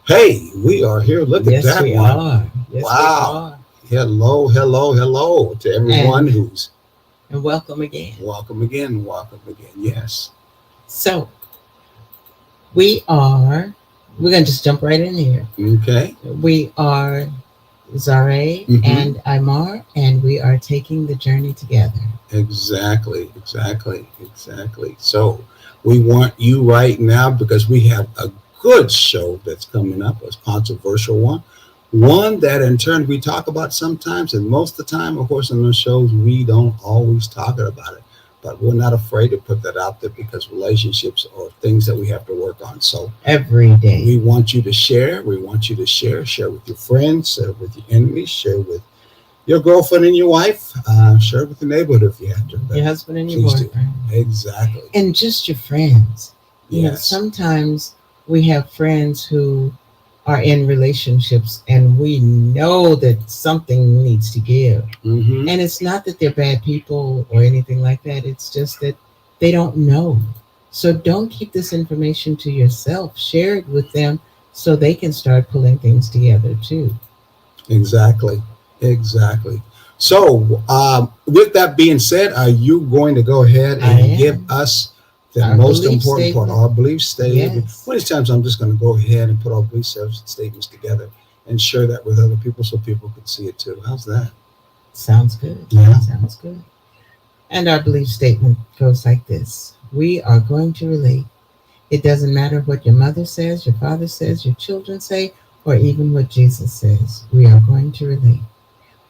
Hey, we are here. Look at Yes, that we one. are. Yes, we Wow. are. Hello, hello, hello to everyone And who's and welcome again. welcome again. Welcome again. Yes. So we are. We're gonna just jump right in here. Okay. We are Zare Mm-hmm. and Imar, and we are taking the journey together. Exactly. Exactly. Exactly. So we want you right now because we have a good show that's coming up, a controversial one. One that in turn we talk about sometimes, and most of the time, of course, in those shows, we don't always talk about it. But we're not afraid to put that out there because relationships are things that we have to work on. So Every day. we want you to share. We want you to share. Share with your friends, share with your enemies, share with your girlfriend and your wife. Share with the neighborhood if you have to. But Your husband and your please do. boyfriend. Exactly. And just your friends. Yes. Sometimes we have friends who are in relationships and we know that something needs to give. Mm-hmm. And it's not that they're bad people or anything like that. It's just that they don't know. So don't keep this information to yourself. Share it with them so they can start pulling things together too. Exactly. Exactly. So, with that being said, are you going to go ahead I and give am. us the Our most belief important part, statement. our belief statement? Yes. One of these times, I'm just going to go ahead and put our belief statements together and share that with other people so people can see it too. How's that? Sounds good. Yeah. Sounds good. And our belief statement goes like this: We are going to relate. It doesn't matter what your mother says, your father says, your children say, or even what Jesus says. We are going to relate.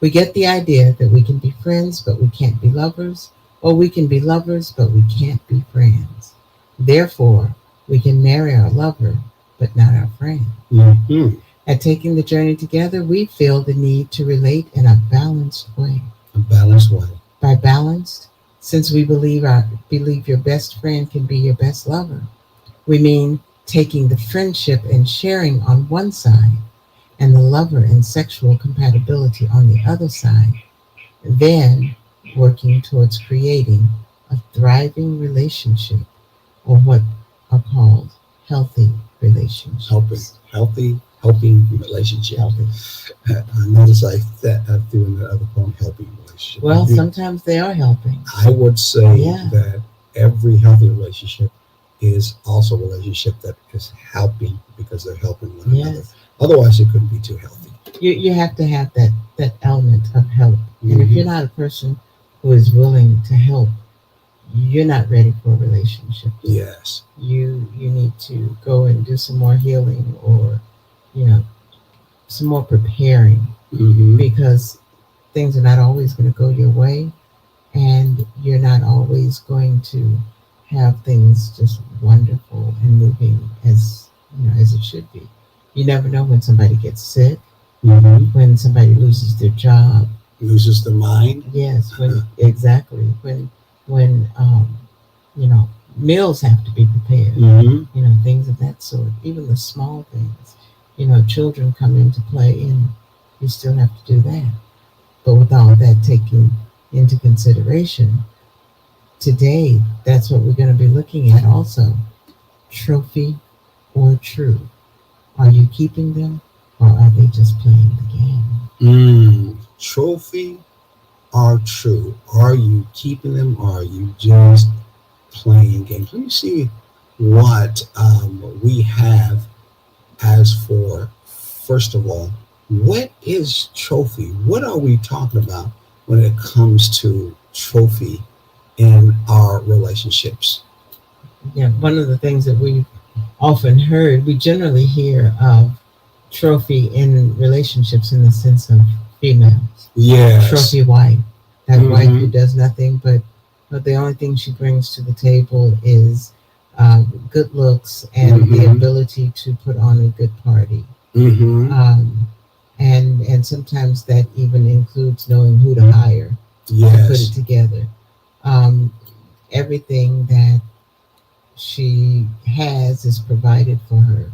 We get the idea that we can be friends, but we can't be lovers, or we can be lovers, but we can't be friends. Therefore, we can marry our lover, but not our friend. Mm-hmm. At taking the journey together, we feel the need to relate in a balanced way. A balanced way. By balanced, since we believe your best friend can be your best lover, we mean taking the friendship and sharing on one side and the lover and sexual compatibility on the other side, then working towards creating a thriving relationship, or what are called healthy Helping. relationships. Healthy, helping relationships. Healthy. I notice I threw in the other poem, helping relationship. Well, sometimes they are helping. I would say Yeah. that every healthy relationship is also a relationship that is helping because they're helping one another. Yes. Otherwise, it couldn't be too healthy. You have to have that element of help. And if Hmm. you're not a person who is willing to help, you're not ready for a relationship yet. Yes. You need to go and do some more healing, or you know some more preparing, Hmm. because things are not always going to go your way, and you're not always going to have things just wonderful and moving as it should be. You never know when somebody gets sick, Hmm. when somebody loses their job. Loses the mind. Yes, when exactly when you know meals have to be prepared. Hmm. Things of that sort. Even the small things. Children come into play, and you still have to do that. But with all that taken into consideration, today that's what we're going to be looking at also. Trophy or true? Are you keeping them, or are they just playing the game? Trophy are true. Are you keeping them or are you just playing games? Let me see what we have as for, first of all, what is trophy? What are we talking about when it comes to trophy in our relationships? Yeah, one of the things that we've often heard, we generally hear of trophy in relationships in the sense of females. Yes. Trophy wife, that wife who Mm-hmm. does nothing but the only thing she brings to the table is good looks and the Mm-hmm. ability to put on a good party. Mm-hmm. Um, and sometimes that even includes knowing who to hire to put it Yes. together. Um, Everything that she has is provided for her.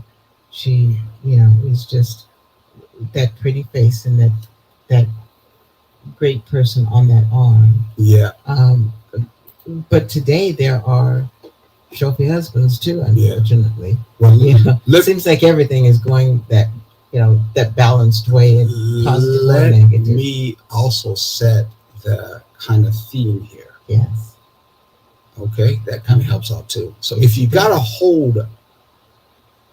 She, is just that pretty face and that great person on that arm. Yeah. Um, but today there are trophy husbands too, unfortunately. Well, You know, it seems like everything is going that, that balanced way, in positive or let negative. me also set the kind of theme here. Yes. Okay, that kind of helps out too. So if you got a hold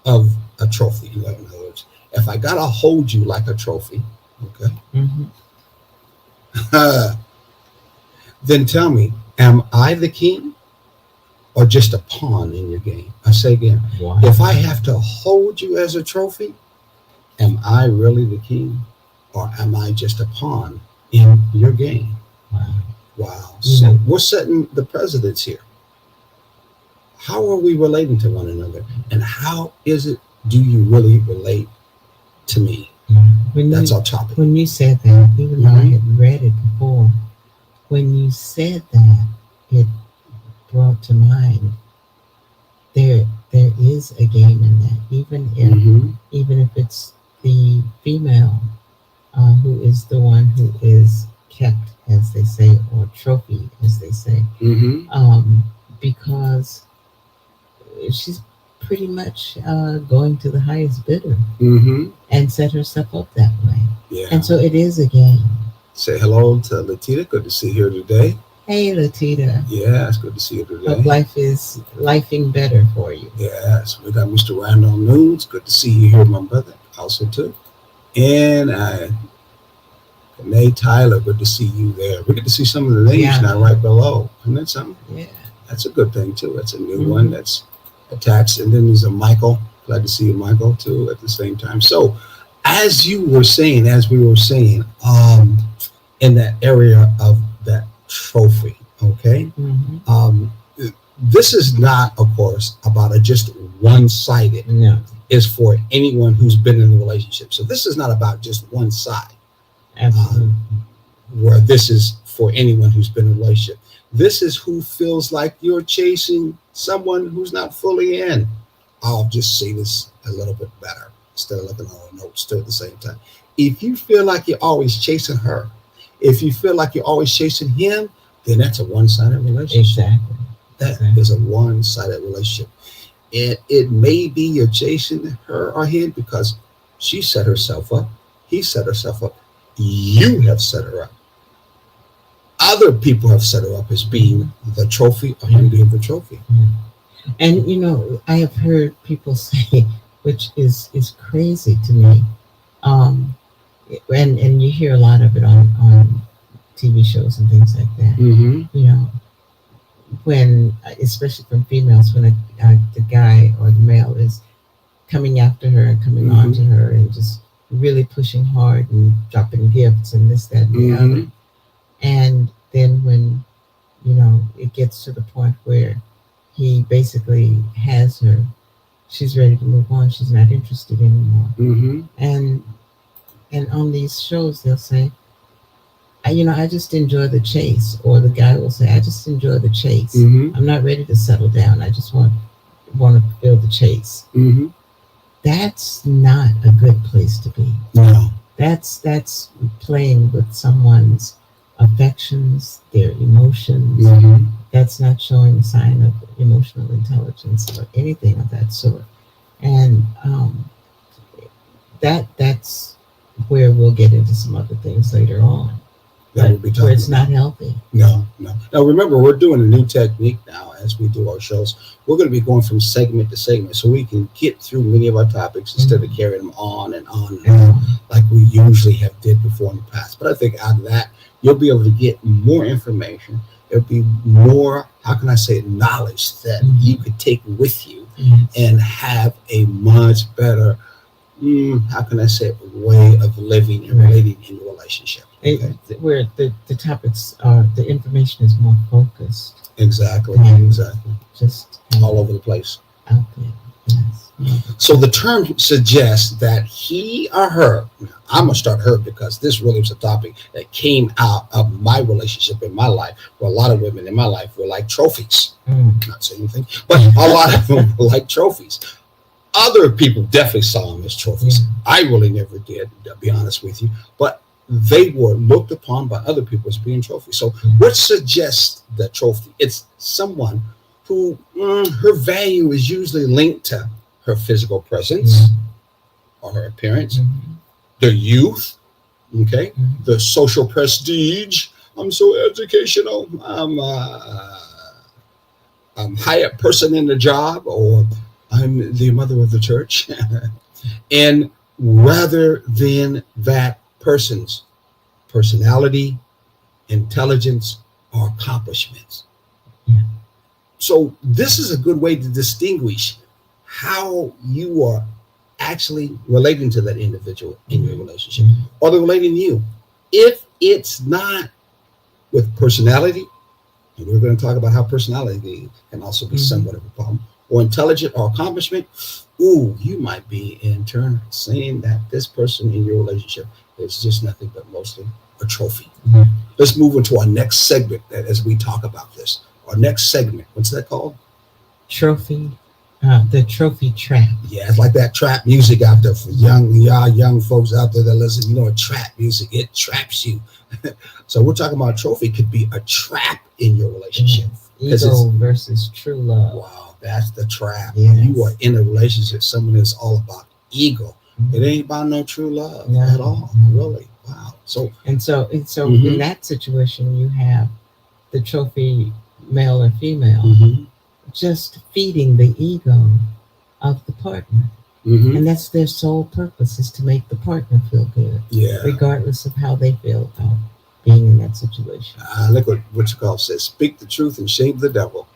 of a trophy, in other words, if I got to hold you like a trophy, okay, then tell me, am I the king or just a pawn in your game? I say again, Wow. if I have to hold you as a trophy, am I really the king or am I just a pawn in your game? Wow. Wow. So we're setting the precedents here. How are we relating to one another? And how is it, do you really relate to me? That's our topic. When you said that, even though I had read it before, when you said that, it brought to mind there is a game in that, even if it's the female who is the one who is kept, as they say, or trophy, as they say, because she's pretty much going to the highest bidder and set herself up that way. Yeah. And so it is a game. Say hello to Latita. Good to see you here today. Hey, Latita. Yeah, it's good to see you today. Hope life is lifing better for you. Yes, we got Mr. Randall Nunes. Good to see you here, my brother, also too. And Renee Tyler, good to see you there. We get to see some of the names now right below. Isn't that something? Yeah. That's a good thing too. That's a new one that's attached. And then there's a Michael. Glad to see you, Michael, too, at the same time. So as we were saying, in that area of that trophy, okay? This is not, of course, about a just one-sided. No. It's for anyone who's been in a relationship. So this is not about just one side. Absolutely. Where this is for anyone who's been in a relationship. This is who feels like you're chasing someone who's not fully in. I'll just say this a little bit better instead of looking at all the notes too at the same time. If you feel like you're always chasing her, if you feel like you're always chasing him, then that's a one-sided relationship. Exactly. That is a one-sided relationship. And it may be you're chasing her or him because she set herself up, he set herself up, you have set her up. Other people have set her up as being the trophy or him being the trophy. And I have heard people say, which is crazy to me, and you hear a lot of it on TV shows and things like that. When, especially from females, when the guy or the male is coming after her and coming on to her and just really pushing hard and dropping gifts and this, that, and the other. And then when, it gets to the point where he basically has her, she's ready to move on. She's not interested anymore. And on these shows, they'll say, I just enjoy the chase. Or the guy will say, I just enjoy the chase. I'm not ready to settle down. I just want to feel the chase. That's not a good place to be. No. That's playing with someone's affections, their emotions. That's not showing a sign of emotional intelligence or anything of that sort. And that's where we'll get into some other things later on. That will be where it's not healthy. No. Now remember, we're doing a new technique now as we do our shows. We're going to be going from segment to segment so we can get through many of our topics instead of carrying them on and on and on like we usually have did before in the past. But I think out of that, you'll be able to get more information. There'll be more, knowledge that you could take with you and have a much better, way of living and relating in your relationship. Okay? Where the topics are, the information is more focused. Exactly. Just all over the place. Out there. Yes. So the term suggests that he or her, I'm going to start her because this really was a topic that came out of my relationship in my life, where a lot of women in my life were like trophies. Not saying anything, but a lot of them were like trophies. Other people definitely saw them as trophies. I really never did, to be honest with you, but they were looked upon by other people as being trophies. So what suggests the trophy? It's someone who her value is usually linked to her physical presence or her appearance, their youth, okay, the social prestige. I'm so educational. I'm hired person in the job, or I'm the mother of the church. And rather than that person's personality, intelligence, or accomplishments. Yeah. So this is a good way to distinguish how you are actually relating to that individual in your relationship, or they're relating to you. If it's not with personality, and we're going to talk about how personality can also be somewhat of a problem, or intelligent or accomplishment, you might be in turn saying that this person in your relationship is just nothing but mostly a trophy. Let's move into our next segment as we talk about this. Our next segment, what's that called? Trophy, the trophy trap. Yeah, it's like that trap music out there for young folks out there that listen. You know, trap music, it traps you. So we're talking about a trophy could be a trap in your relationship. Ego versus true love. Wow, that's the trap. Yes. You are in a relationship, someone is all about ego. It ain't about no true love at all, really. Wow. So in that situation, you have the trophy male or female just feeding the ego of the partner. And that's their sole purpose, is to make the partner feel good, regardless of how they feel about being in that situation. Look what you call says, speak the truth and shame the devil.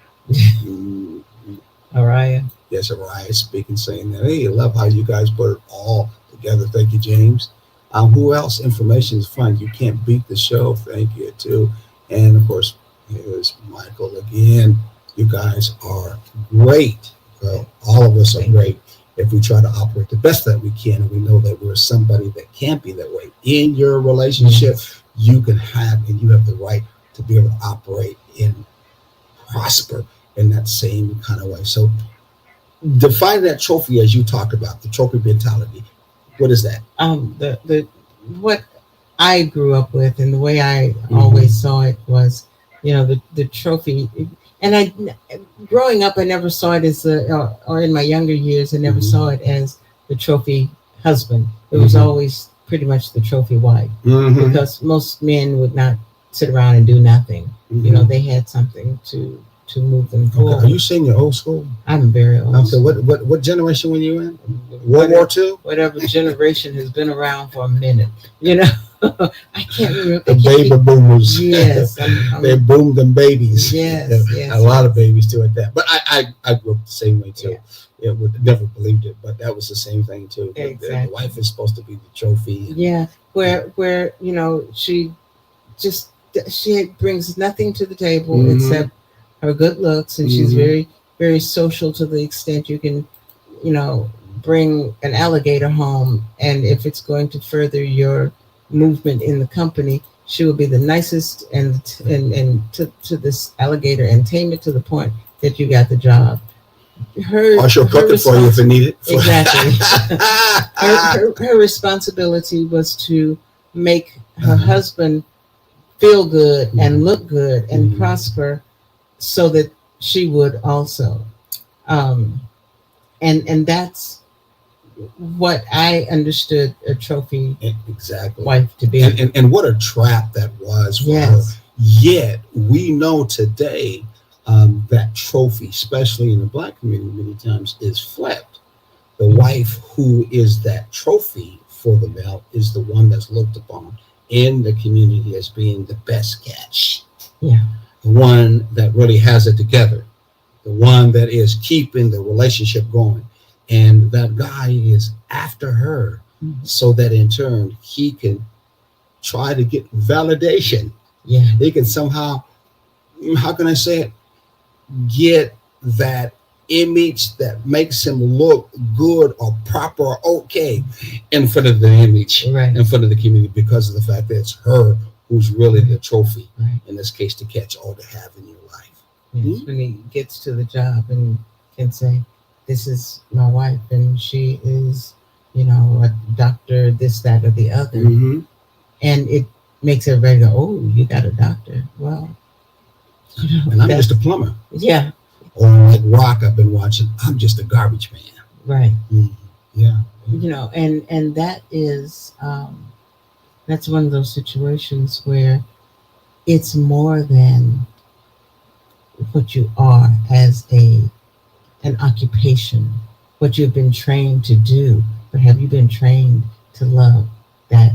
Araya. Yes, Araya speaking, saying that, hey, I love how you guys put it all together. Thank you, James. Who else? Information is fun. You can't beat the show. Thank you, too. And, of course, here's Michael again. You guys are great. Well, all of us are great if we try to operate the best that we can. And we know that we're somebody that can't be that way. In your relationship, you can have, and you have the right to be able to operate and prosper in that same kind of way. So define that trophy as you talked about, the trophy mentality. What is that? The what I grew up with and the way I always saw it was, the trophy. And growing up, I never saw it as or in my younger years, I never saw it as the trophy husband. It was always pretty much the trophy wife, because most men would not sit around and do nothing. They had something to move them forward. Are you saying you're old school? I'm very old. Okay, what generation were you in? World War II? Whatever generation has been around for a minute, I can't remember. The baby boomers. Yes. They boomed them babies. Yes. A lot of babies do it that. But I grew up the same way too. Yeah. Would never believed it, but that was the same thing too. Exactly. The wife is supposed to be the trophy. Yeah. Where she brings nothing to the table except her good looks, and she's very, very social to the extent you can, bring an alligator home, and if it's going to further your movement in the company, she will be the nicest and to this alligator and tame it to the point that you got the job. Or she'll cook it for you if you need it. Exactly. her responsibility was to make her husband feel good and look good and prosper, so that she would also. And that's what I understood a trophy wife to be. And what a trap that was for her. Yet we know today that trophy, especially in the Black community, many times is flipped. The wife who is that trophy for the male is the one that's looked upon in the community as being the best catch. Yeah. The one that really has it together. The one that is keeping the relationship going. And that guy is after her so that in turn he can try to get validation. Yeah. He can somehow, how can I say it, get that image that makes him look good or proper or okay in front of the image, in front of the community, because of the fact that it's her who's really the trophy, in this case, to catch or to have in your life. Yes, when he gets to the job and can say, this is my wife, and she is, a doctor, this, that, or the other. And it makes everybody go, oh, you got a doctor. Well, and I'm just a plumber. Yeah. Or like Rock, I've been watching. I'm just a garbage man. Right. Yeah. And that is that's one of those situations where it's more than what you are as an occupation, what you've been trained to do, but have you been trained to love that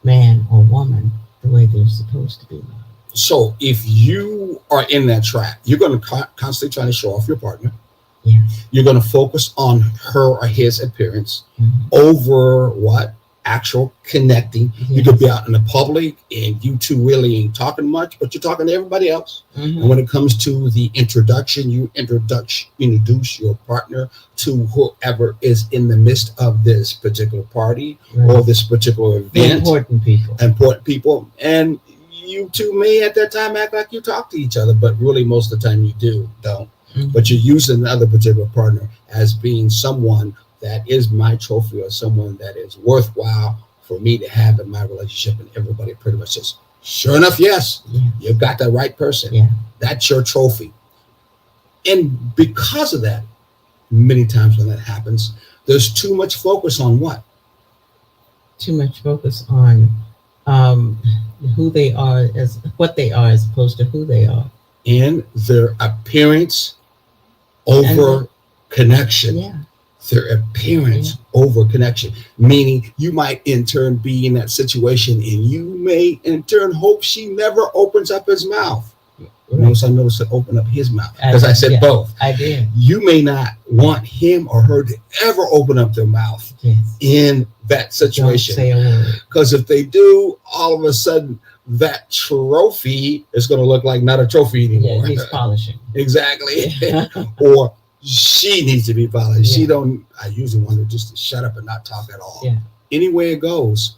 man or woman the way they're supposed to be loved? So if you are in that trap, you're going to constantly trying to show off your partner. Yes. You're going to focus on her or his appearance over what? Actual connecting. Yes. You could be out in the public and you two really ain't talking much, but you're talking to everybody else. And when it comes to the introduction, you introduce your partner to whoever is in the midst of this particular party or this particular event. Important people. And you two may at that time act like you talk to each other, but really most of the time you don't. But you're using another particular partner as being someone that is my trophy or someone that is worthwhile for me to have in my relationship. And everybody pretty much says, sure enough, yes, you've got the right person. Yeah. That's your trophy. And because of that, many times when that happens, there's too much focus on what? Too much focus on who they are, as what they are, as opposed to who they are. In their appearance over connection. Yeah. Their appearance over connection, meaning you might in turn be in that situation and you may in turn hope she never opens up his mouth. Notice I noticed to open up his mouth because I said both. I did. You may not want him or her to ever open up their mouth in that situation. Don't say a word. Because if they do, all of a sudden that trophy is going to look like not a trophy anymore. Yeah, he's polishing. Exactly. Or she needs to be polished. I usually want her just to shut up and not talk at all. Yeah. Anyway it goes,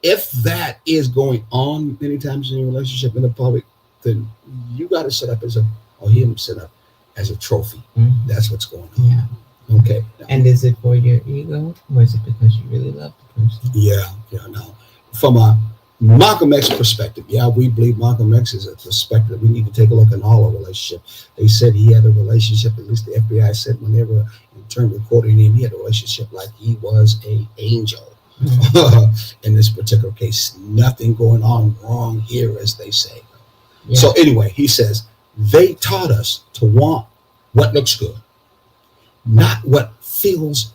if that is going on many times in your relationship in the public, then you got to set up him set up as a trophy. That's what's going on. Yeah. Okay. And is it for your ego, or is it because you really love the person? Yeah. No. From a Malcolm X perspective, we believe Malcolm X is a perspective. We need to take a look at all our relationships. They said he had a relationship, at least the FBI said when they were in turn recording him, he had a relationship like he was an angel. In this particular case, nothing going on wrong here, as they say. Yeah. So anyway, he says, they taught us to want what looks good, not what feeds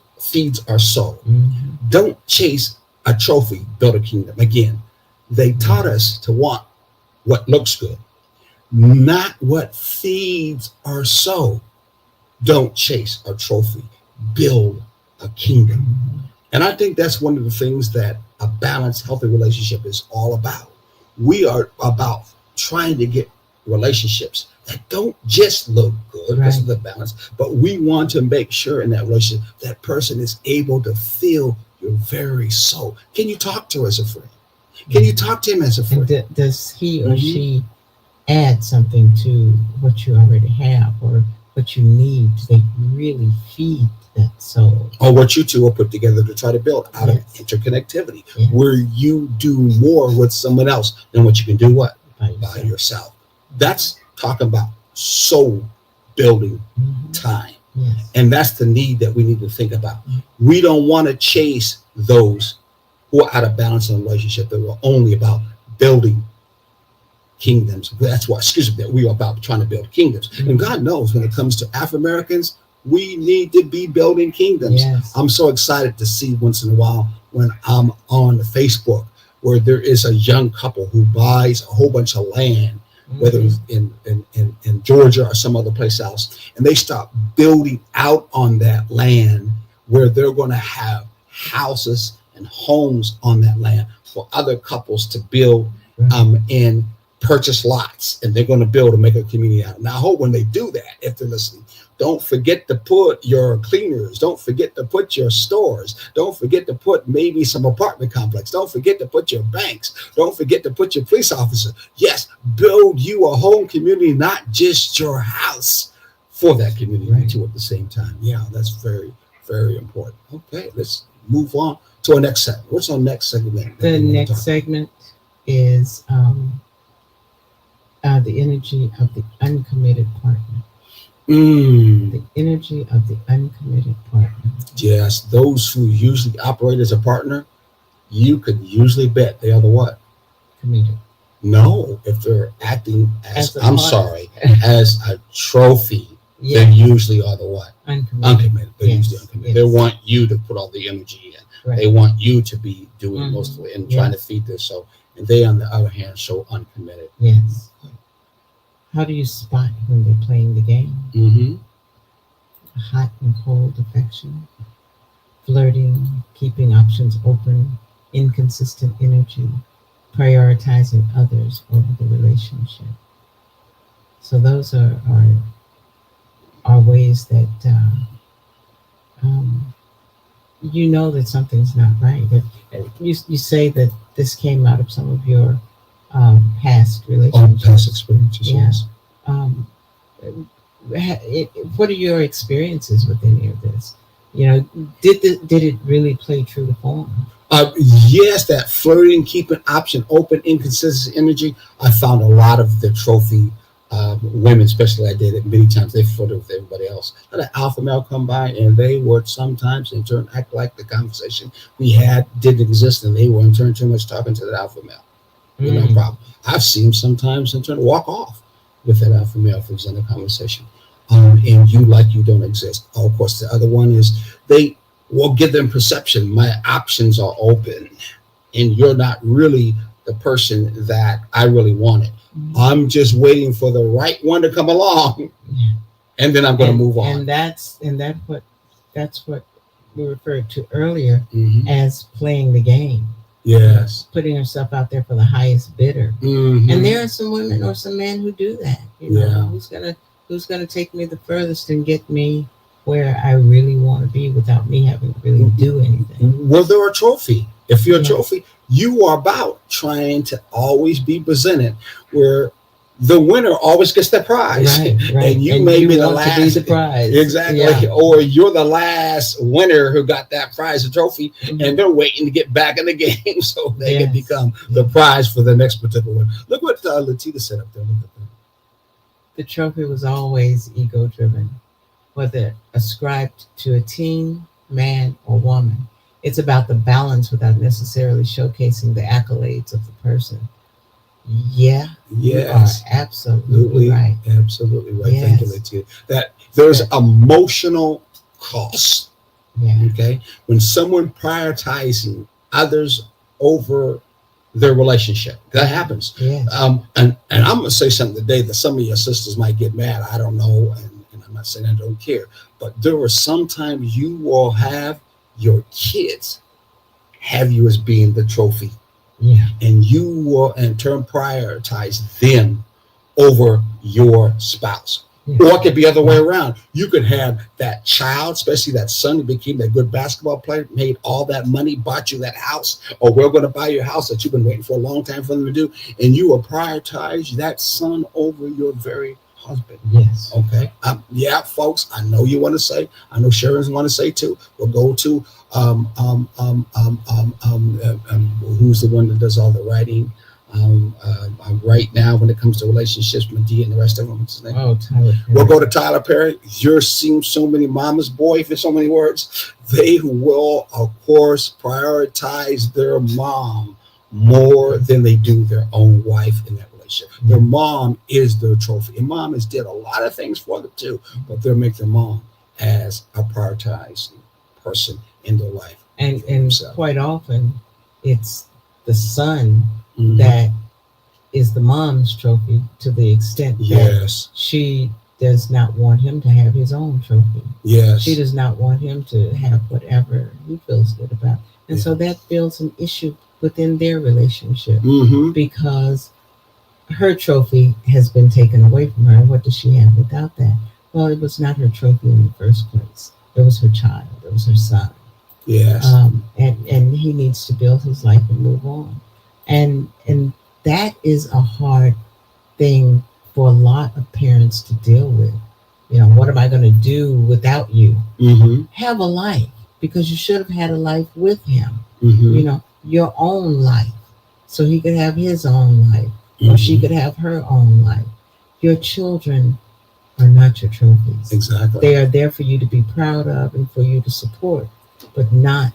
our soul. Don't chase a trophy, build a kingdom. Again, they taught us to want what looks good, not what feeds our soul. Don't chase a trophy, build a kingdom. And I think that's one of the things that a balanced, healthy relationship is all about. We are about trying to get relationships that don't just look good because of the balance, but we want to make sure in that relationship that person is able to feel your very soul. Can you talk to her as a friend? Can you talk to him as a friend? And does he or she add something to what you already have or what you need? Do they really feed that soul? Or what you two are put together to try to build out of interconnectivity, where you do more with someone else than what you can do by yourself. That's talking about soul building time. And that's the need that we need to think about. We don't want to chase those who are out of balance in a relationship that we're only about building kingdoms. That's why, that we are about trying to build kingdoms. And God knows when it comes to Afro-Americans, we need to be building kingdoms. I'm so excited to see once in a while when I'm on Facebook where there is a young couple who buys a whole bunch of land, whether it's in Georgia or some other place else, and they start building out on that land where they're going to have houses and homes on that land for other couples to build and purchase lots, and they're going to build and make a community out. Now, I hope when they do that, if they're listening, don't forget to put your cleaners, don't forget to put your stores, don't forget to put maybe some apartment complex, don't forget to put your banks, don't forget to put your police officer. Yes, build you a home community, not just your house, for that community too at the same time. Yeah, that's very, very important. Okay, let's move on to our next segment. What's our next segment? The next segment is the energy of the uncommitted partner. The energy of the uncommitted partner. Yes, those who usually operate as a partner, you could usually bet they are the what? Committed. No, if they're acting as, As a I'm partner. sorry, as a trophy, Yeah. they usually are the what? Uncommitted. Uncommitted. They're Yes, usually uncommitted. yes. They want you to put all the energy in. Right. They want you to be doing Mhm. most of it and trying to Yes. feed this. So, and they, on the other hand, show uncommitted. Yes. How do you spot when they're playing the game? Mm-hmm. Hot and cold affection, flirting, keeping options open, inconsistent energy, prioritizing others over the relationship. So those are ways that um, you know that something's not right. You say that this came out of some of your past relationships. Past experiences. Yeah. Yes. Um, what are your experiences with any of this? You know, did it really play true to form? Yes, that flirting, keeping option open, inconsistent energy. I found a lot of the trophy women, especially I did it many times. They flirted with everybody else. Let an alpha male come by, and they would sometimes in turn act like the conversation we had didn't exist, and they were in turn too much talking to the alpha male. With no problem. I've seen them sometimes in turn walk off with that alpha male if it's in a conversation, and you like you don't exist. Oh, of course, the other one is they will give them perception. My options are open, and you're not really the person that I really wanted. I'm just waiting for the right one to come along, and then I'm going to move on. And that's what we referred to earlier as playing the game. Yes, putting herself out there for the highest bidder. And there are some women or some men who do that. You know, who's gonna take me the furthest and get me where I really want to be without me having to really do anything. Well, they're a trophy. If you're a trophy, you are about trying to always be presented where the winner always gets the prize. Right. And you may be the last. To be the prize. Exactly. Yeah. Or you're the last winner who got that prize, a trophy, and they're waiting to get back in the game so they can become the prize for the next particular one. Look what Latita said up there. Look at that. The trophy was always ego-driven, whether ascribed to a teen, man, or woman. It's about the balance without necessarily showcasing the accolades of the person. Yeah. Yes. You are absolutely right. Absolutely right. Yes. Thank you, Latia. That there's emotional cost. Yeah. Okay. When someone prioritizing others over their relationship, that happens. Yes. And I'm gonna say something today that some of your sisters might get mad. I don't know, and I'm not saying I don't care, but there are sometimes you will have your kids have you as being the trophy. Yeah. And you will in turn prioritize them over your spouse. Yeah. Or it could be the other way around. You could have that child, especially that son who became that good basketball player, made all that money, bought you that house, or we're going to buy your house that you've been waiting for a long time for them to do, and you will prioritize that son over your very husband. Yes. Okay. Yeah, folks, I know you want to say, I know Sharon's want to say too. We'll go to who's the one that does all the writing right now when it comes to relationships, Medea and the rest of them. What's his name? Oh, Tyler Perry. We'll go to Tyler Perry. You're seeing so many mama's boy, for so many words. They will, of course, prioritize their mom more than they do their own wife in that relationship. Their mom is their trophy. And mom has did a lot of things for them too, but they'll make their mom as a prioritized person in their life. And quite often it's the son that is the mom's trophy, to the extent that she does not want him to have his own trophy. Yes. She does not want him to have whatever he feels good about. And so that builds an issue within their relationship because her trophy has been taken away from her. What does she have without that? Well, it was not her trophy in the first place. It was her child. It was her son. Yes. And he needs to build his life and move on. And that is a hard thing for a lot of parents to deal with. You know, what am I going to do without you? Have a life, because you should have had a life with him. You know, your own life, so he could have his own life, or she could have her own life. Your children are not your trophies. Exactly. They are there for you to be proud of and for you to support, but not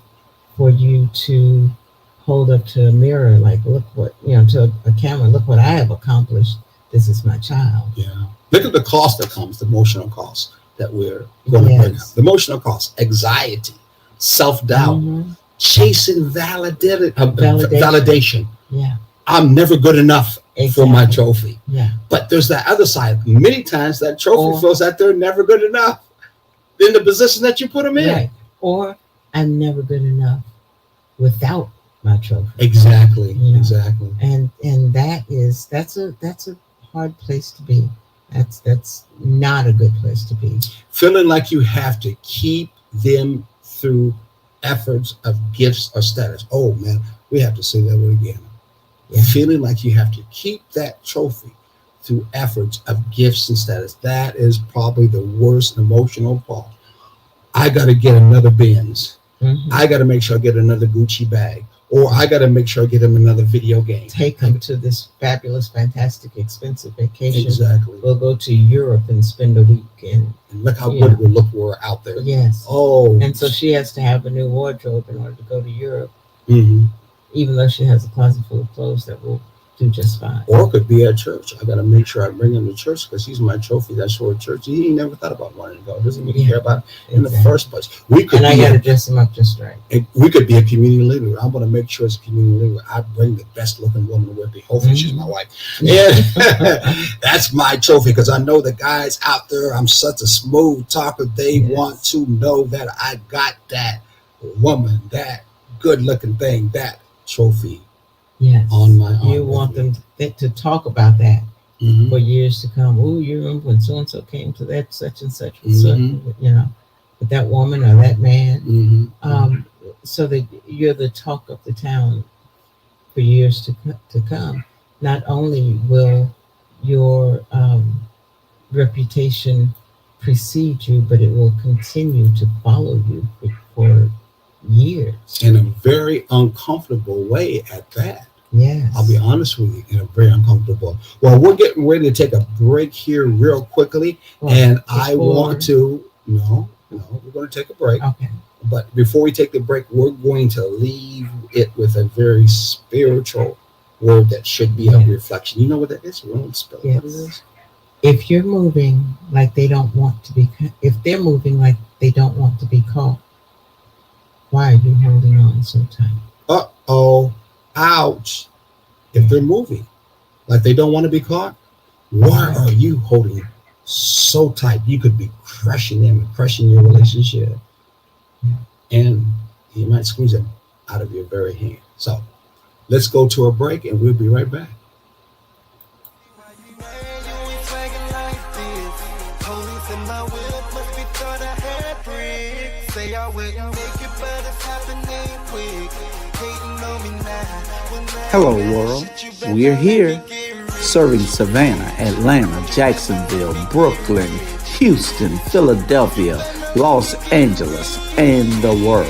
for you to hold up to a mirror like, look what, to a camera, look what I have accomplished. This is my child. Yeah. Look at the cost that comes, the emotional cost that we're going to bring up. The emotional cost, anxiety, self-doubt, chasing validation. Yeah. I'm never good enough for my trophy. Yeah. But there's that other side. Many times that trophy feels that they're never good enough in the position that you put them in. Right. Or I'm never good enough without my trophy. Exactly. Exactly. And that's a hard place to be. That's not a good place to be. Feeling like you have to keep them through efforts of gifts or status. Oh man, we have to say that word again. Yeah. Feeling like you have to keep that trophy through efforts of gifts and status. That is probably the worst emotional part. I got to get another Benz. I got to make sure I get another Gucci bag. Or I got to make sure I get him another video game. Take him to this fabulous, fantastic, expensive vacation. Exactly. We'll go to Europe and spend a week. And look how good we'll look we're out there. Yes. Oh. And so she has to have a new wardrobe in order to go to Europe. Even though she has a closet full of clothes that will do just fine. Or it could be at church. I got to make sure I bring him to church because he's my trophy. That's for church. He ain't never thought about wanting to go. Doesn't even care about it in the first place. I got to dress him up just right. We could be a community leader. I'm going to make sure it's a community leader. I bring the best looking woman with me. Hopefully she's my wife. And that's my trophy because I know the guys out there, I'm such a smooth talker. They want to know that I got that woman, that good looking thing, that trophy. Yes. On my arm. You want them to talk about that for years to come. Oh, you remember when so and so came to that such and such, with that woman or that man. So that you're the talk of the town for years to come. Not only will your reputation precede you, but it will continue to follow you for years. In a very uncomfortable way at that. Yes. I'll be honest with you, in a very uncomfortable. Well, we're getting ready to take a break here real quickly. And I want to, no, we're going to take a break. Okay. But before we take the break, we're going to leave it with a very spiritual word that should be a reflection. You know what that is? We don't spell what it is. If you're moving like they don't want to be, if they're moving like they don't want to be caught, why are you holding on so tight? Uh-oh. Ouch. If they're moving like they don't want to be caught, why are you holding so tight? You could be crushing them and crushing your relationship. And you might squeeze them out of your very hand. So let's go to a break and we'll be right back. Hello, world. We're here, serving Savannah, Atlanta, Jacksonville, Brooklyn, Houston, Philadelphia, Los Angeles, and the world.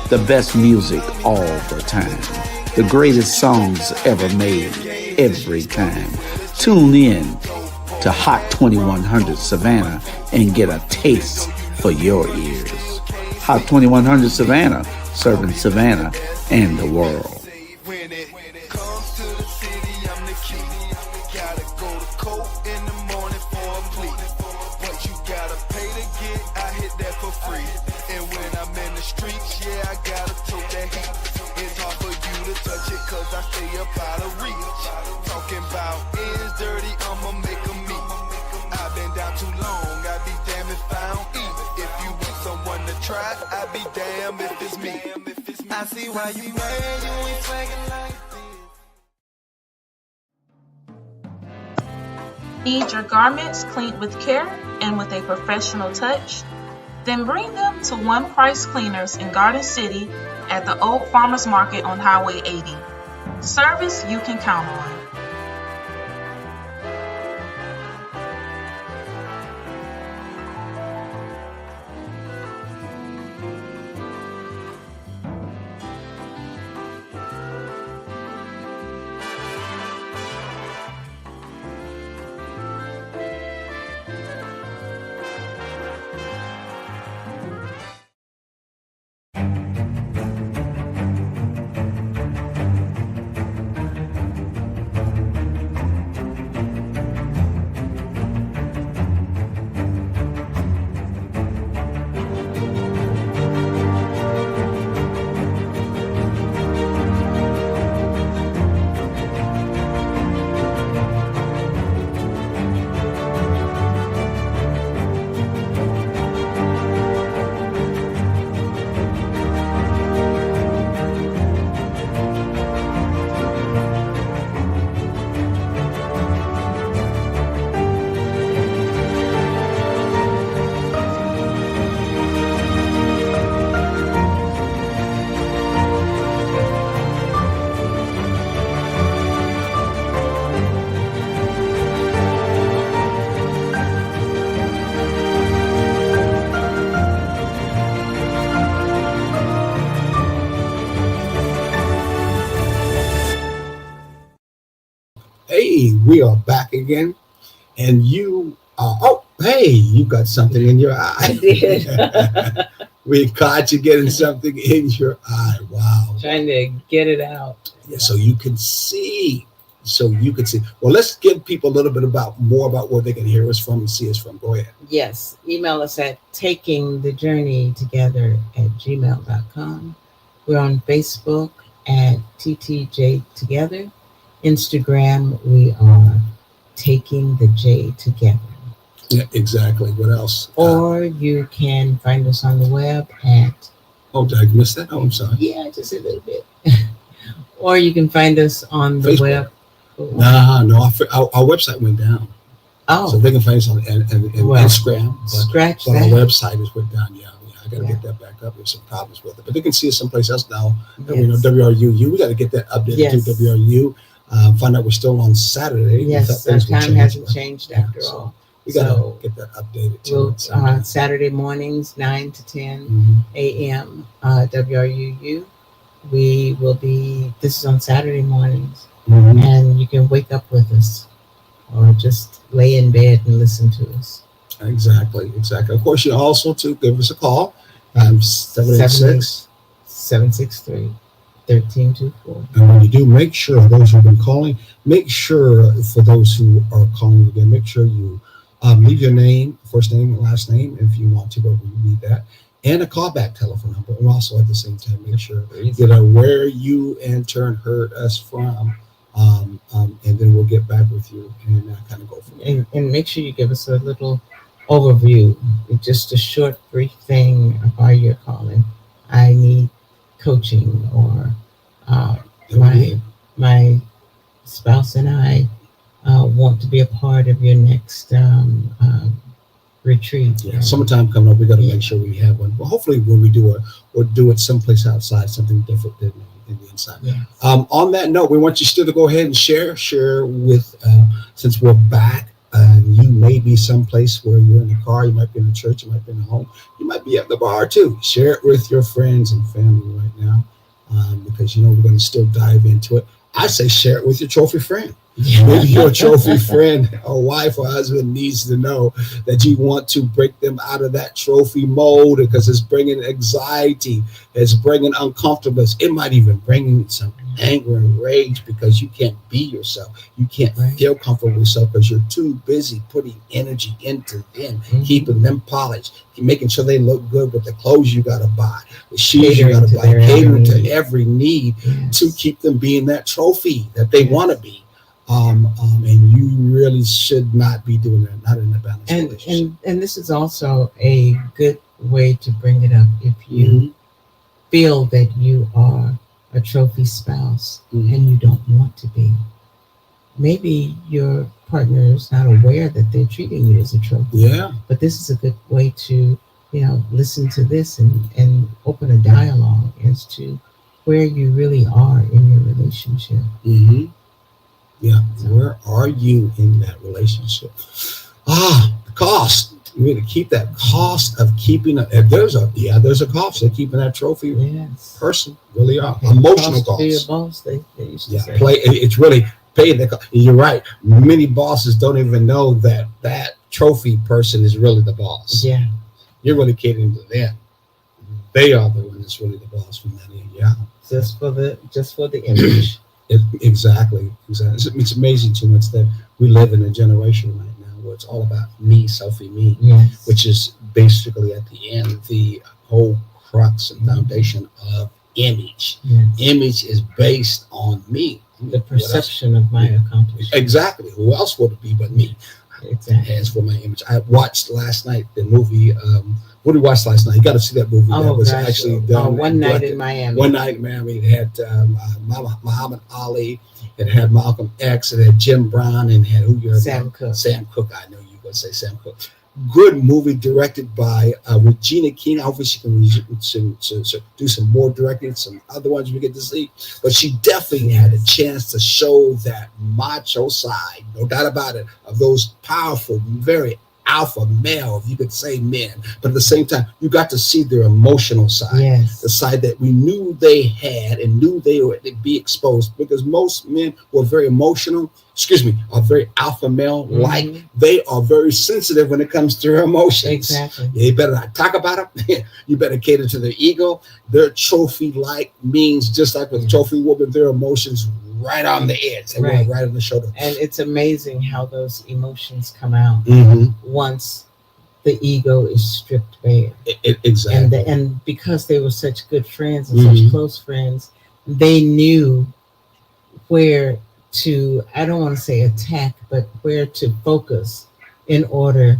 The best music all the time. The greatest songs ever made, every time. Tune in to Hot 2100 Savannah and get a taste for your ears. Hot 2100 Savannah, serving Savannah and the world. I see why you mad, you ain't swaggin' like this. Need your garments cleaned with care and with a professional touch? Then bring them to One Price Cleaners in Garden City at the Old Farmers Market on Highway 80. Service you can count on. Hey, we are back again, and you are. Oh, hey, you got something in your eye. I did. We caught you getting something in your eye. Wow. Trying to get it out. Yeah, so you can see. So you can see. Well, let's give people a little bit more about where they can hear us from and see us from. Go ahead. Yes. Email us at takingthejourneytogether@gmail.com. We're on Facebook at TTJ Together. Instagram, we are Taking the J Together. Yeah, exactly. What else? Or you can find us on the web at, Oh, did I miss that? Oh, I'm sorry. yeah, just a little bit. Or you can find us on the Facebook. web. No, our website went down. Oh, So they can find us on Well, Instagram. scratch But our that. website is went down. Yeah, I got to Yeah. get that back up. There's some problems with it. But they can see us someplace else now. And we know Yes. WRUU. We got to get that updated Yes. to WRU. Find out we're still on Saturday. We thought Yes, our things would time change, hasn't but changed after so all. we got to So get that updated too. we'll, So, Saturday mornings, 9 to 10 mhm. a.m., WRUU. We will be, this is on Saturday mornings, Mhm. and you can wake up with us or just lay in bed and listen to us. Exactly. Of course, you also to give us a call. 786. 763-1324. And when you do, make sure those who've been calling, make sure for those who are calling again, make sure you leave your name, first name, and last name if you want to, but we need that, and a callback telephone number. And also at the same time, make sure where you in turn heard us from, and then we'll get back with you and kind of go from there. And make sure you give us a little overview, just a short, brief thing of why you're calling. I need coaching, or my spouse and I want to be a part of your next retreat. Yeah, summertime coming up, we got to Yeah. make sure we have one. Well, hopefully when we do it, we'll do it someplace outside, something different than in the inside. Yeah. On that note, we want you still to go ahead and share with, since we're back, you may be someplace where you're in the car, you might be in the church, you might be in the home, you might be at the bar too. Share it with your friends and family right now, because we're going to still dive into it. I say share it with your trophy friend. Maybe your trophy friend or wife or husband needs to know that you want to break them out of that trophy mold, because it's bringing anxiety, it's bringing uncomfortableness. It might even bring some anger and rage because you can't be yourself. You can't feel comfortable with yourself because you're too busy putting energy into them, keeping them polished, making sure they look good with the clothes you got to buy, the shoes you got to buy, catering to every need to keep them being that trophy that they want to be. And you really should not be doing that, not in a balanced relationship. And this is also a good way to bring it up if you feel that you are a trophy spouse and you don't want to be. Maybe your partner is not aware that they're treating you as a trophy. Yeah. But this is a good way to, listen to this and open a dialogue as to where you really are in your relationship. Mm-hmm. Yeah. Where are you in that relationship? The cost. You need to keep that cost of keeping there's a cost of keeping that trophy person. Really are. Emotional cost. Be a boss, they used to say. It's really paying the cost. You're right. Many bosses don't even know that trophy person is really the boss. Yeah. You're really catering to them. They are the one that's really the boss from that end. Yeah. Just for the image. Exactly. It's amazing too much that we live in a generation right now where it's all about me, selfie, me, which is basically at the end the whole crux and foundation of image. Image is based on me, the perception of my accomplishment. Exactly. Who else would it be but me? Exactly. As for my image, I watched last night the movie. What did we watch last night? You got to see that movie. That was actually done. One Night in Miami. One Night in Miami. It had Muhammad Ali. It had Malcolm X. It had Jim Brown, and had Sam Cooke. Sam Cooke. I know you're going to say Sam Cooke. Good movie directed by Regina King. Hopefully she can do some more directing, some other ones we get to see. But she definitely had a chance to show that macho side, no doubt about it, of those powerful, very alpha male, if you could say men. But at the same time, you got to see their emotional side, Yes. the side that we knew they had and knew they would be exposed, because most men were very emotional, are very alpha male like. They are very sensitive when it comes to their emotions. Exactly. You better not talk about them. You better cater to their ego. Their trophy like means, just like with trophy woman, their emotions right on the edge. They Right. right on the shoulder. And it's amazing how those emotions come out once the ego is stripped bare. Exactly. And because they were such good friends and such close friends, they knew where to, I don't want to say attack, but where to focus in order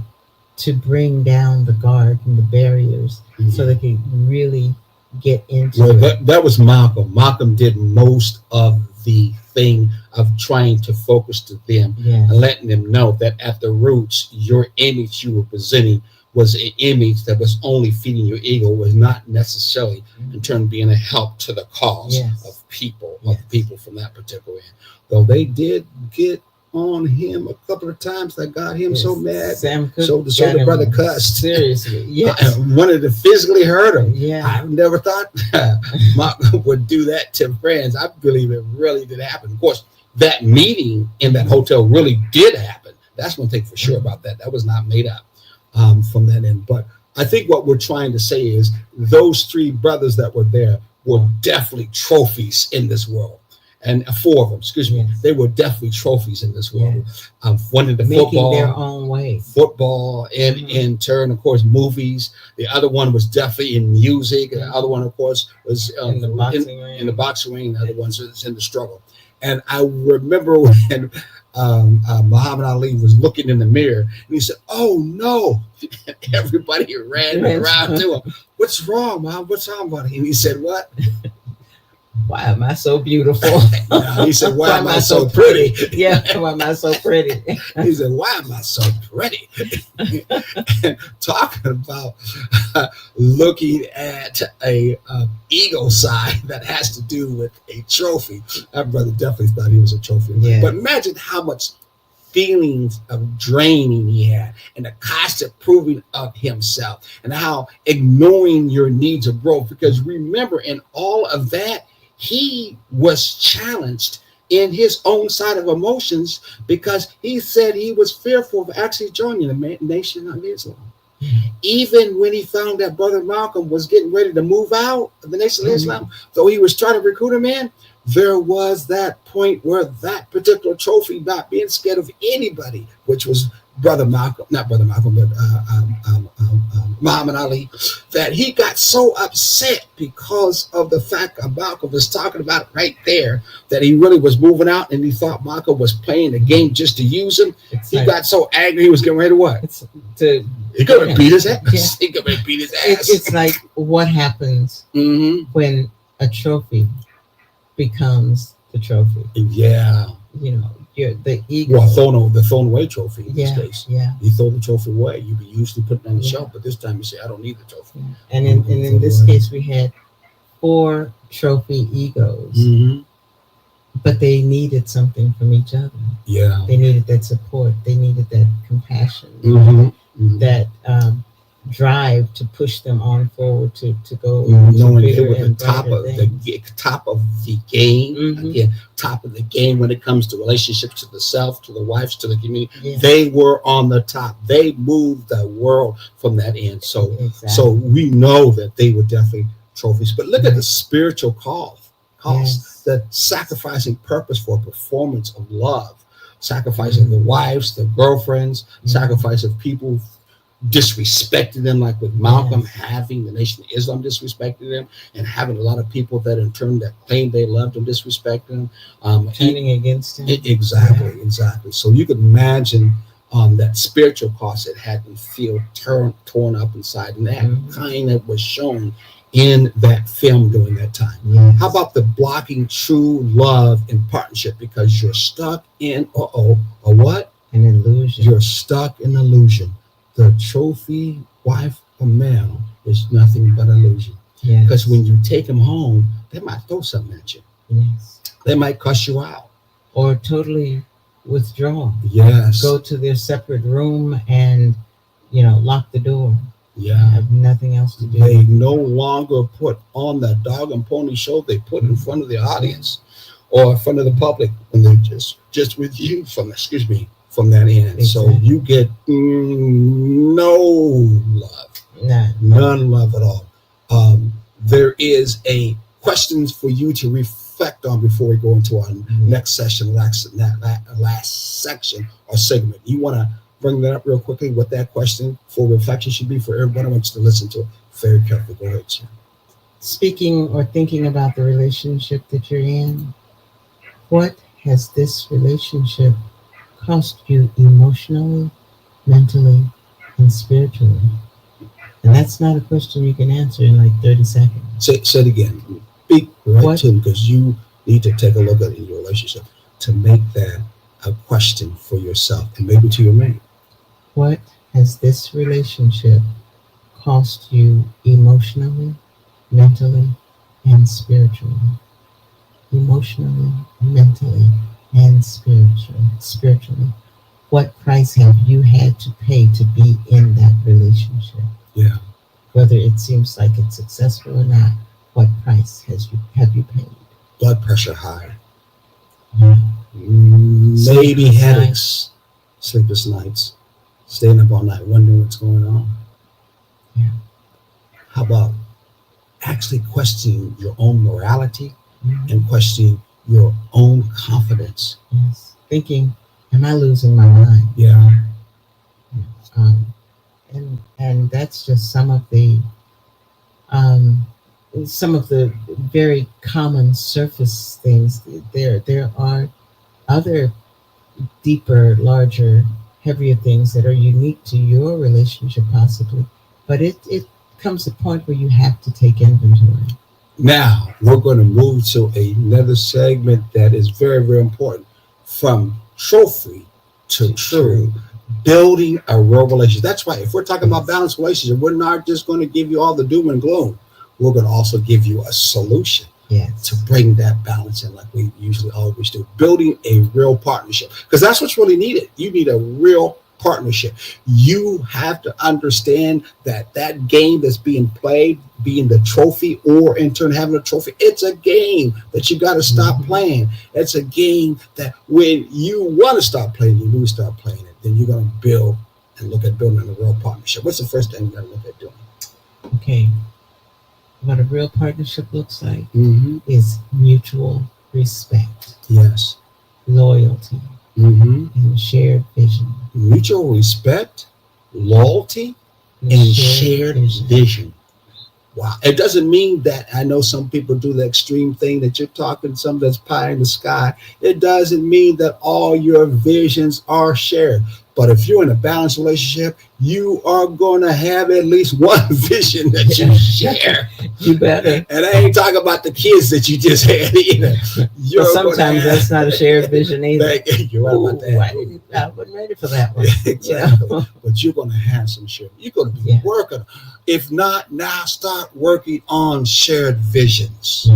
to bring down the guard and the barriers so they could really get into it. That was Malcolm. Malcolm did most of the thing of trying to focus to them and letting them know that at the roots, your image you were presenting was an image that was only feeding your ego, was not necessarily in turn being a help to the cause of people, from that particular end. Though they did get on him a couple of times that got him so mad. So the brother cussed. Seriously. Yes. And wanted to physically hurt him. Yeah. I've never thought Malcolm would do that to friends. I believe it really did happen. Of course, that meeting in that hotel really did happen. That's one thing for sure about that. That was not made up from that end. But I think what we're trying to say is those three brothers that were there were definitely trophies in this world. And four of them, they were definitely trophies in this world. One in the making football, their own way. Football, and in turn, of course, movies. The other one was definitely in music. And the other one, of course, was in the boxing ring. The other one was in the struggle. And I remember when Muhammad Ali was looking in the mirror, and he said, "Oh no!" Everybody ran around to him. "What's wrong, Mom? What's wrong, buddy?" And he said, "What? Why am I so beautiful?" No, he said, "Why am I so pretty?" Yeah, why am I so pretty? He said, "Why am I so pretty?" And talking about looking at a ego side that has to do with a trophy. That brother definitely thought he was a trophy. Yeah. But imagine how much feelings of draining he had, and the constant proving of himself, and how ignoring your needs of growth. Because remember, in all of that, he was challenged in his own side of emotions, because he said he was fearful of actually joining the Nation of Islam. Even when he found that Brother Malcolm was getting ready to move out of the Nation of Islam, though he was trying to recruit him in, there was that point where that particular trophy, not being scared of anybody, which was not Brother Malcolm, but Muhammad Ali, that he got so upset because of the fact that Malcolm was talking about it right there, that he really was moving out, and he thought Malcolm was playing the game just to use him. He got so angry, he was getting ready to what? He could have beat his ass. Yeah. He could have beat his ass. It's like what happens when a trophy becomes the trophy. Yeah. You know, the ego. Well, the thrown away trophy in this case. Yeah. You throw the trophy away. You usually put it on the shelf, but this time you say, "I don't need the trophy." Yeah. And in this case, we had 4 trophy egos, but they needed something from each other. Yeah. They needed that support. They needed that compassion. That drive to push them on forward to go, knowing they were the top of the game. Again, top of the game when it comes to relationships, to the self, to the wives, to the community. Yeah. They were on the top. They moved the world from that end. So so we know that they were definitely trophies. But look at the spiritual cost, the sacrificing purpose for a performance of love, sacrificing the wives, the girlfriends, sacrifice of people disrespected them, like with Malcolm, having the Nation of Islam disrespected them, and having a lot of people that in turn that claimed they loved him disrespect him, turning against him. Exactly. So you could imagine that spiritual cost it had to feel torn up inside, and that kind of was shown in that film during that time. How about the blocking true love and partnership because you're stuck in an illusion? You're stuck in illusion. The trophy wife or male is nothing but illusion. Because when you take them home, they might throw something at you. They might cuss you out. Or totally withdraw. Yes. Go to their separate room and lock the door. Yeah. Have nothing else to do. They no longer put on that dog and pony show they put in front of the audience or in front of the public when they're just with you from that end. Exactly. So you get no love. None love at all. There is a questions for you to reflect on before we go into our next session, last section or segment. You want to bring that up real quickly, what that question for reflection should be for everyone. I want you to listen to it very carefully. Go ahead, Jim. Speaking or thinking about the relationship that you're in, what has this relationship cost you emotionally, mentally, and spiritually? And that's not a question you can answer in like 30 seconds. Say it again. Speak right to him, because you need to take a look at it in your relationship to make that a question for yourself and maybe to your mate. What has this relationship cost you emotionally, mentally, and spiritually? Emotionally, mentally, and spiritually. What price have you had to pay to be in that relationship? Yeah. Whether it seems like it's successful or not, what price have you paid? Blood pressure high. Yeah. Maybe headaches, sleepless nights, staying up all night wondering what's going on. Yeah. How about actually questioning your own morality and questioning your own confidence? Yes. Thinking, am I losing my mind? Yeah. And that's just some of the very common surface things. There are other deeper, larger, heavier things that are unique to your relationship possibly, but it comes a point where you have to take inventory. Now we're going to move to another segment that is very, very important, from trophy to true. Building a real relationship. That's right. If we're talking about balanced relationship, we're not just going to give you all the doom and gloom. We're going to also give you a solution to bring that balance in, like we usually always do. Building a real partnership, because that's what's really needed. You need a real partnership. You have to understand that that game that's being played, being the trophy, or in turn having a trophy, it's a game that you got to stop playing. It's a game that when you want to stop playing, you do start playing it. Then you're going to build and look at building a real partnership. What's the first thing you got to look at doing? Okay. What a real partnership looks like is mutual respect. Yes. Loyalty. And shared vision. Mutual respect, loyalty, and shared vision. Wow. It doesn't mean that, I know some people do the extreme thing that you're talking, some that's pie in the sky. It doesn't mean that all your visions are shared. But if you're in a balanced relationship, you are going to have at least one vision that you share. You better. And I ain't talking about the kids that you just had either. Well, sometimes that's not a shared vision either. You're right about that. I wasn't ready for that one. Exactly. But you're going to have some shared. You're going to be working. If not, now start working on shared visions.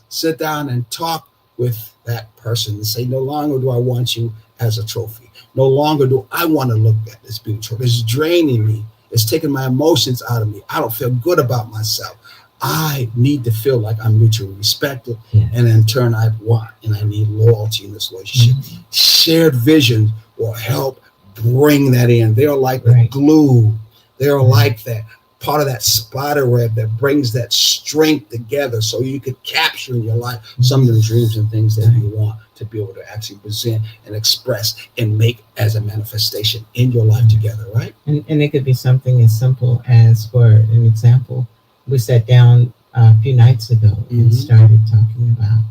Sit down and talk with that person and say, no longer do I want you as a trophy. No longer do I want to look at this being a trophy. It's draining me. It's taking my emotions out of me. I don't feel good about myself. I need to feel like I'm mutually respected. And in turn, I want and I need loyalty in this relationship. Shared visions will help bring that in. They're like the glue. They're like that part of that spider web that brings that strength together so you could capture in your life some of the dreams and things that you want to be able to actually present and express and make as a manifestation in your life together, right? And it could be something as simple as, for an example, we sat down a few nights ago and started talking about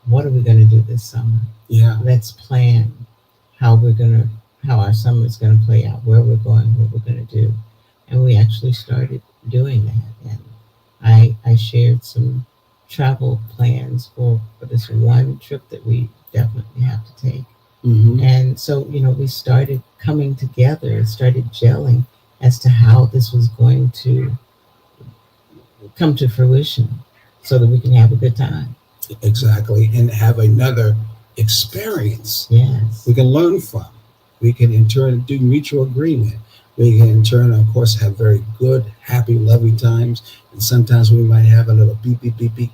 what are we going to do this summer? Let's plan how our summer is going to play out, where we're going, what we're going to do. And we actually started doing that. And I shared some travel plans for this one trip that we definitely have to take. And so, we started coming together, started gelling as to how this was going to come to fruition so that we can have a good time. Exactly. And have another experience we can learn from. We can in turn do mutual agreement. We can in turn, of course, have very good, happy, loving times. And sometimes we might have a little beep, beep, beep, beep.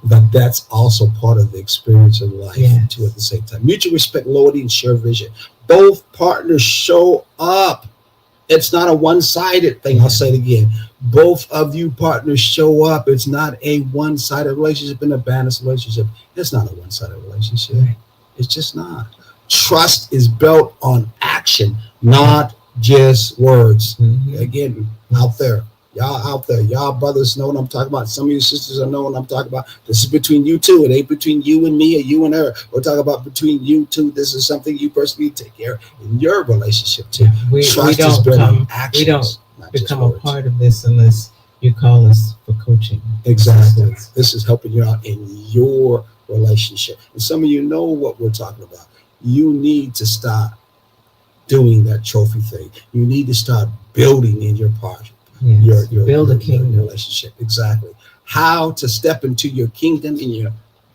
But that's also part of the experience of life too at the same time. Mutual respect, loyalty, and shared vision. Both partners show up. It's not a one-sided thing. I'll say it again. Both of you partners show up. It's not a one-sided relationship in a balanced relationship. It's not a one-sided relationship. It's just not. Trust is built on action, not just words. Again, out there. Y'all out there. Y'all brothers know what I'm talking about. Some of you sisters know what I'm talking about. This is between you two. It ain't between you and me or you and her. We're talking about between you two. This is something you personally take care of in your relationship too. Trust is built on actions. We don't become a part of this unless you call us for coaching. Exactly. This is helping you out in your relationship. And some of you know what we're talking about. You need to start doing that trophy thing. You need to start building in your partner. Your build a kingdom relationship. Exactly. How to step into your kingdom in your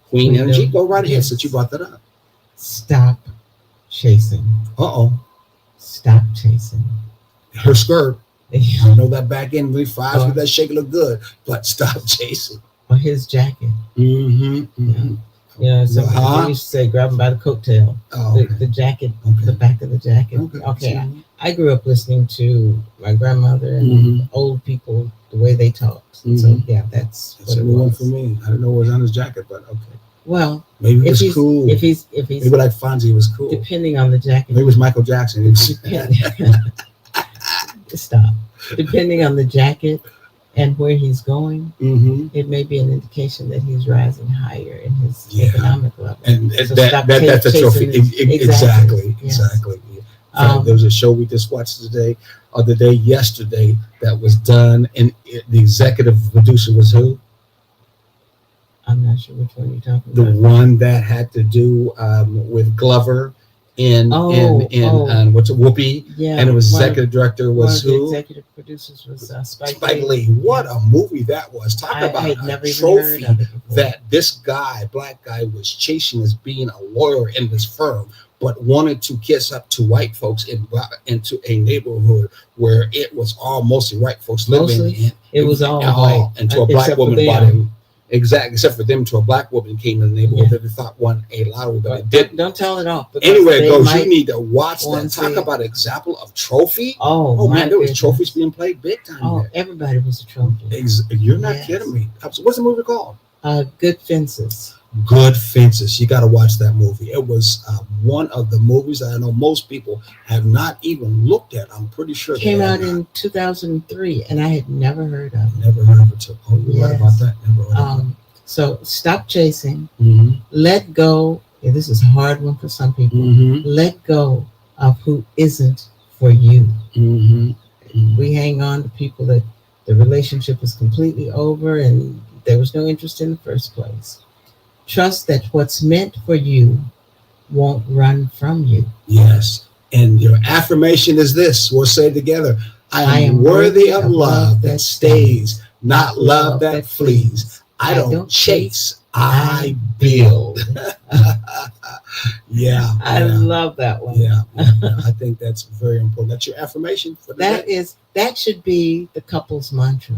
queen energy. Go right ahead since you brought that up. Stop chasing. Stop chasing. Her skirt. I know that back end really fires with that shake look good, but stop chasing. Or his jacket. You know, so they used to say grab him by the coattail. The jacket, the back of the jacket. I grew up listening to my grandmother and old people, the way they talked. So that's what it was for me. I don't know what was on his jacket, but okay. Well, maybe it was cool. If he's maybe like Fonzie was cool. Depending on the jacket. Maybe it was Michael Jackson. Stop. Depending on the jacket and where he's going, it may be an indication that he's rising higher in his economic level. And so that's a trophy. Exactly. There was a show we just watched yesterday, that was done, and the executive producer was who? I'm not sure which one you're talking about. The one that had to do with Glover and what's it, Whoopi? Yeah. And it was executive director was who? The executive producers was Spike Lee. What a movie that was! Talk about a trophy that this guy, black guy, was chasing as being a lawyer in this firm, but wanted to kiss up to white folks into a neighborhood where it was all mostly white folks living. It was all white. And to a black woman bought him. Exactly, except for them, to a black woman came in the neighborhood that they thought won a lottery, but it didn't. Don't tell it off. Anyway, it goes. You need to watch that. Talk about an example of trophy. Oh man, there was trophies being played big time. There. Everybody was a trophy. You're not kidding me. What's the movie called? Good Fences. Good Fences. You got to watch that movie. It was one of the movies that I know most people have not even looked at. I'm pretty sure it came out in 2003, and I had never heard of it. Never heard of it. Oh, you're right about that. Never heard of it. So stop chasing. Let go. Yeah, this is a hard one for some people. Let go of who isn't for you. We hang on to people that the relationship is completely over and there was no interest in the first place. Trust that what's meant for you won't run from you. Yes. And your affirmation is this. We'll say it together. I am worthy of love that stays, not love that flees. I don't chase, I build. I love that one. I think that's very important. That's your affirmation for the day. That should be the couple's mantra.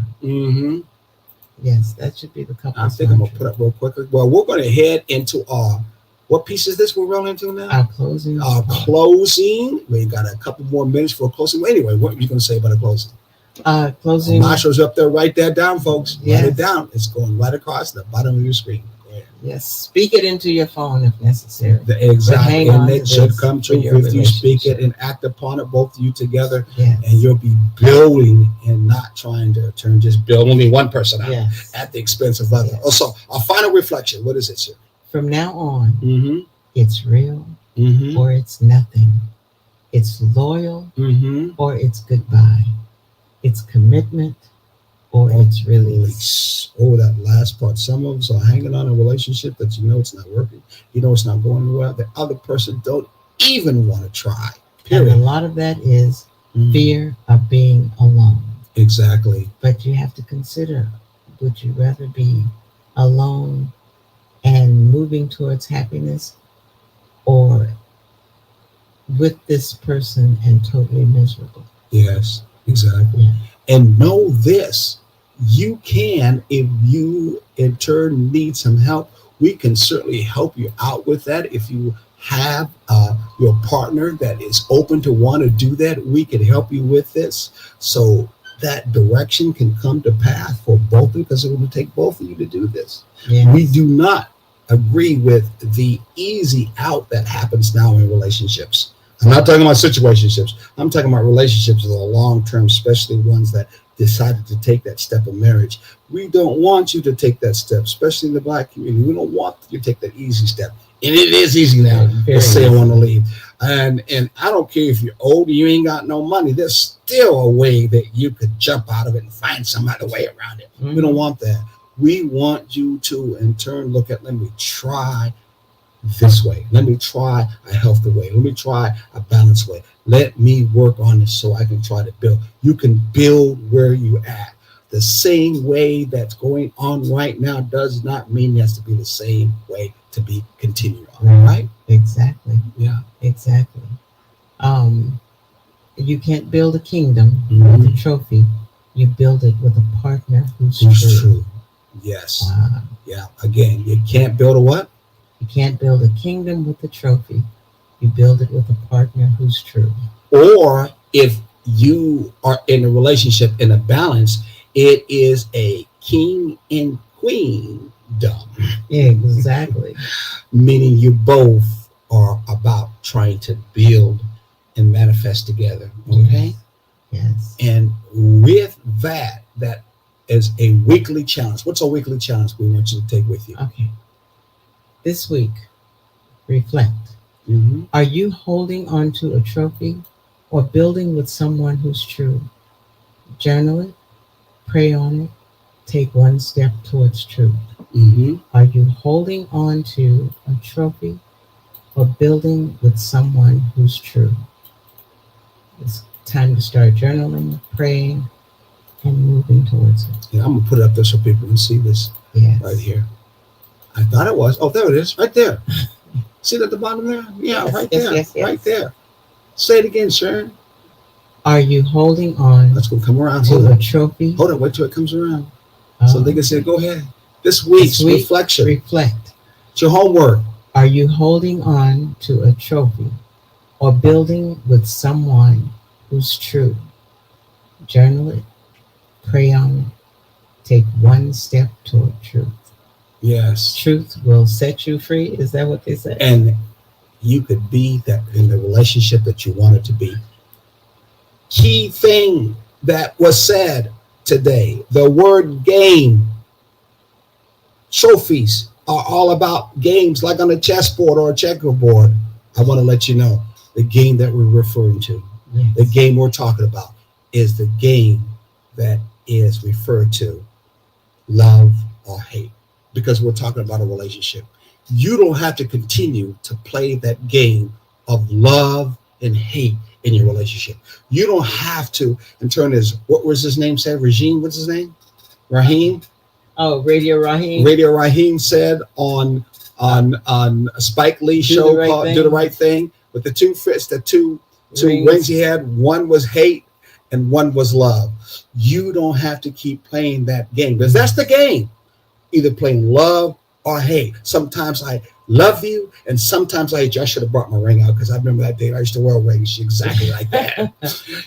Yes, that should be the couple's mantra. I think I'm going to put up real quickly. Well, we're going to head into what piece is this we're rolling into now? Our closing. Closing. We got a couple more minutes for closing. Anyway, what are you going to say about a closing? Closing. Marsha's up there. Write that down, folks. Write it down. It's going right across the bottom of your screen. Yes, speak it into your phone if necessary. Exactly, and it should come true if you speak it and act upon it, both of you together, and you'll be building and not trying to just build only one person out at the expense of others. Also, our final reflection, what is it, sir? From now on, it's real or it's nothing. It's loyal or it's goodbye. It's commitment or it's release. Oh, that last part. Some of us are hanging on a relationship that you know it's not working. You know it's not going well. The other person don't even want to try. Period. And a lot of that is fear of being alone. Exactly. But you have to consider, would you rather be alone and moving towards happiness or with this person and totally miserable. Yes, exactly. Yeah. And know this, you can, if you in turn need some help, we can certainly help you out with that. If you have your partner that is open to want to do that, we can help you with this. So that direction can come to pass for both of you, because it will take both of you to do this. Yes. We do not agree with the easy out that happens now in relationships. I'm not talking about situationships. I'm talking about relationships that are long term, especially ones that decided to take that step of marriage. We don't want you to take that step, especially in the Black community. We don't want you to take that easy step. And it is easy now. Let's say I want to leave. And I don't care if you're old, you ain't got no money. There's still a way that you could jump out of it and find some other way around it. Mm-hmm. We don't want that. We want you to, in turn, look at, let me try this way. Let me try a healthy way. Let me try a balanced way. Let me work on this so I can try to build. You can build where you at. The same way that's going on right now does not mean it has to be the same way to be continued on, right? Exactly. Yeah. Exactly. You can't build a kingdom Mhm. with a trophy. You build it with a partner who's Who's true. true. Yes. Wow. Yeah. Again, you can't build a what? You can't build a kingdom with a trophy. You build it with a partner who's true. Or if you are in a relationship in a balance, it is a king and queendom, Exactly. meaning you both are about trying to build and manifest together. Okay. Yes. And with that, that is a weekly challenge. What's a weekly challenge we want you to take with you? Okay. This week, reflect. Mm-hmm. Are you holding on to a trophy or building with someone who's true? Journal it, pray on it, take one step towards truth. Mm-hmm. Are you holding on to a trophy or building with someone who's true? It's time to start journaling, praying, and moving towards it. Yeah, I'm gonna put it up there so people can see this Yes. right here. I thought it was. Oh, there it is, right there. See it at the bottom there? Yeah, Yes, right yes, there, yes, yes. right there. Say it again, Sharon. Are you holding on That's gonna come around. Hold to a on, trophy? hold on. Wait till it comes around, Oh, so they can say, "Go ahead." This week's This week, reflection. reflect. It's your homework. Are you holding on to a trophy or building with someone who's true? Journal it, pray on it, take one step toward truth. Yes, Truth will set you free. Is that what they say? and you could be that in the relationship that you wanted to be. Key thing that was said today: the word game. Trophies are all about games, like on a chessboard or a checkerboard. I want to let you know the game that we're referring to, Yes. the game we're talking about, is the game that is referred to love or hate, because we're talking about a relationship. You don't have to continue to play that game of love and hate in your relationship. You don't have to, in turn, is what was his name said? Regime, what's his name? Raheem? Oh, Radio Raheem. Radio Raheem said on Spike Lee's Do the show Right called Thing. "Do the Right Thing" with the two fists, the two rings he had. One was hate and one was love. You don't have to keep playing that game, because that's the game. Either playing love or hate. Sometimes I love you, and sometimes I hate you. I should have brought my ring out, because I remember that day I used to wear rings exactly like that.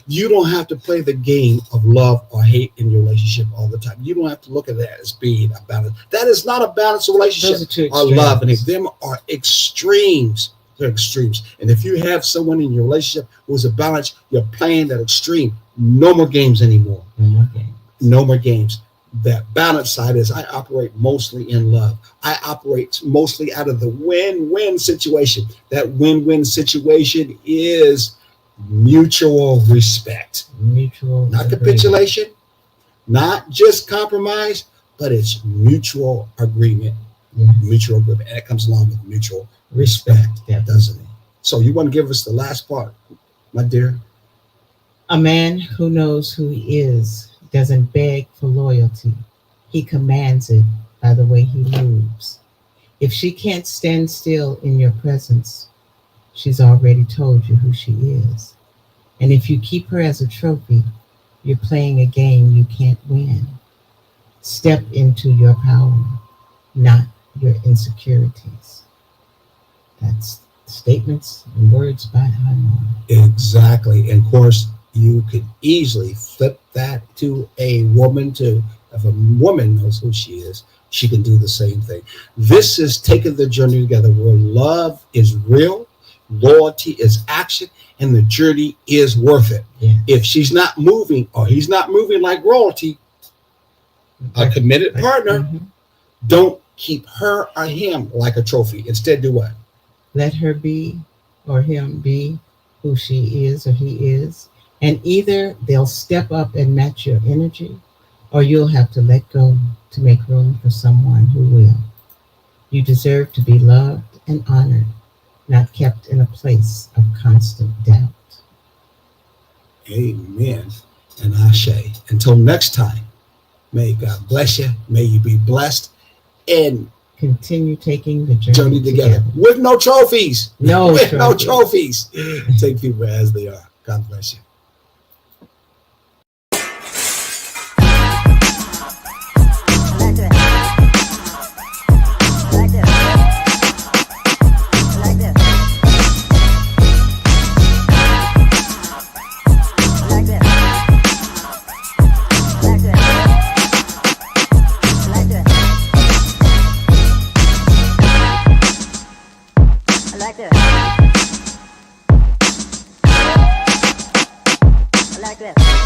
You don't have to play the game of love or hate in your relationship all the time. You don't have to look at that as being a balance. That is not a balanced relationship. Those are two Or extremes. love, and if them are extremes. They're extremes. And if you have someone in your relationship who's a balance, you're playing that extreme. No more games anymore. No more games. No more games. That balance side is I operate mostly in love. I operate mostly out of the win-win situation. That win-win situation is mutual respect, Mutual. not agreement. capitulation, not just compromise, but it's mutual agreement. Yes. Mutual agreement, and it comes along with mutual Respect. respect, doesn't it? So you want to give us the last part, my dear? A man who knows who he is doesn't beg for loyalty. He commands it by the way he moves. If she can't stand still in your presence, She's already told you who she is. And if you keep her as a trophy, you're playing a game you can't win. Step into your power, not your insecurities. That's statements and words by Harmon. Exactly. And of course, you could easily flip that to a woman too. If a woman knows who she is, she can do the same thing. This is taking the journey together where love is real, loyalty is action, and the journey is worth it. Yes. If she's not moving or he's not moving like royalty, a committed partner, Mhm. don't keep her or him like a trophy. Instead, do what? Let her be or him be who she is or he is. And either they'll step up and match your energy, or you'll have to let go to make room for someone who will. You deserve to be loved and honored, not kept in a place of constant doubt. Amen and Ashe. Until next time, may God bless you. May you be blessed and Continue taking the journey together with no trophies. No with no trophies. trophies. Take people as they are. God bless you. Like this.